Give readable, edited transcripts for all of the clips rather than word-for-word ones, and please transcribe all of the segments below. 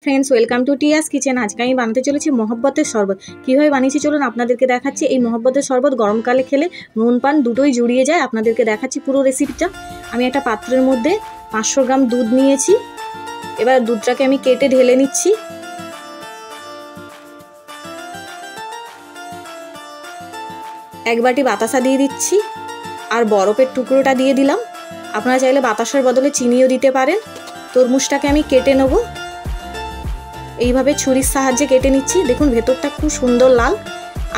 Friends welcome to Tia's kitchen. आज के আমি বানাতে চলেছি মহব্বতের শরবত। কিভাবে বানিয়েছি চলুন আপনাদেরকে দেখাচ্ছি। এই মহব্বতের শরবত গরমকালে খেলে নুন পান দুটোই জুড়িয়ে যায়। আপনাদেরকে দেখাচ্ছি পুরো রেসিপিটা। আমি একটা পাত্রের মধ্যে 500 গ্রাম দুধ নিয়েছি। এবার দুধটাকে আমি কেটে ঢেলে নিচ্ছি। এক বাটি বাতাসা দিয়ে দিচ্ছি আর বরফের টুকরোটা দিয়ে দিলাম। আপনারা চাইলে বাতাসার বদলে চিনিও দিতে পারেন। তরমুজটাকে আমি কেটে নেব। এইভাবে ছুরির সাহায্যে কেটে নিচ্ছি। দেখুন ভেতরটা খুব সুন্দর লাল।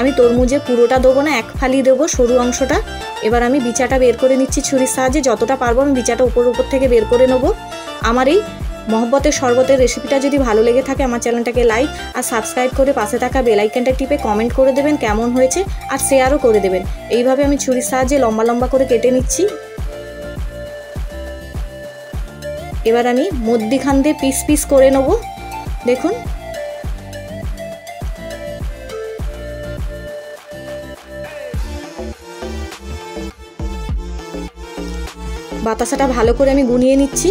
আমি তরমুজে পুরোটা দেবো না, এক ফালি দেবো সরু অংশটা। এবার আমি বিচাটা বের করে নিচ্ছি ছুরির সাহায্যে। যতটা পারবো আমি বিচাটা উপর থেকে বের করে নেব। আমার এই মহব্বতের শরবতের রেসিপিটা যদি ভালো লেগে থাকে আমার চ্যানেলটাকে লাইক আর সাবস্ক্রাইব করে পাশে থাকা বেল আইকনটা টিপে কমেন্ট করে দেবেন কেমন হয়েছে, আর শেয়ারও করে দেবেন। এইভাবে আমি ছুরির সাহায্যে লম্বা লম্বা করে কেটে নিচ্ছি। এবার আমি মধ্যিখান দিয়ে পিস পিস করে নেব। দেখুন বাতাসাটা ভালো করে আমি গুনিয়ে নিচ্ছি।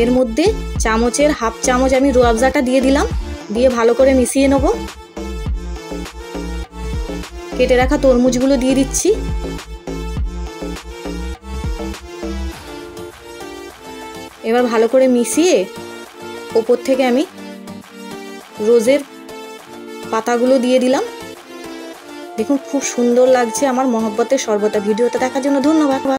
এর মধ্যে চামচের হাফ চামচ আমি রুয়াবজাটা দিয়ে দিলাম। দিয়ে ভালো করে মিশিয়ে নেব। কেটে রাখা তরমুজগুলো দিয়ে দিচ্ছি। এবার ভালো করে মিশিয়ে ওপর থেকে আমি রোজের পাতাগুলো দিয়ে দিলাম। দেখুন খুব সুন্দর লাগছে আমার মহব্বতের শরবতটা। ভিডিওটা দেখার জন্য ধন্যবাদ।